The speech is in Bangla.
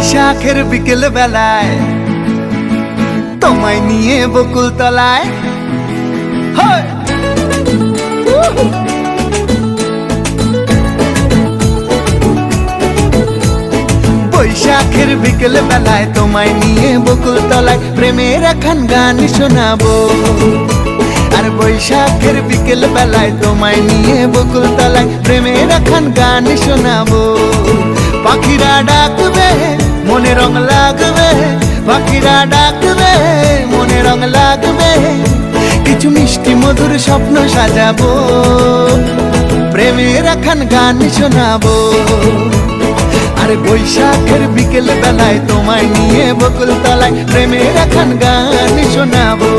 বৈশাখের বিকেল বেলায় তোমায় নিয়ে বকুল তলায় বৈশাখের বিকেল বেলায় তোমায় নিয়ে বকুল তলায় প্রেমের একখান গান শোনাবো। আর বৈশাখের বিকেল বেলায় তোমায় নিয়ে বকুল তলায় প্রেমের একখান গান শোনাবো। পাখিরা ডাকবে মনে রং লাগবে, পাখিরা ডাকবে মনে রং লাগবে, কিছু মিষ্টি মধুর স্বপ্ন সাজাবো, প্রেমের একখান গান শোনাবো। আরে বৈশাখের বিকেল বেলায় তোমায় নিয়ে বকুল তলায় প্রেমের একখান গান শোনাবো।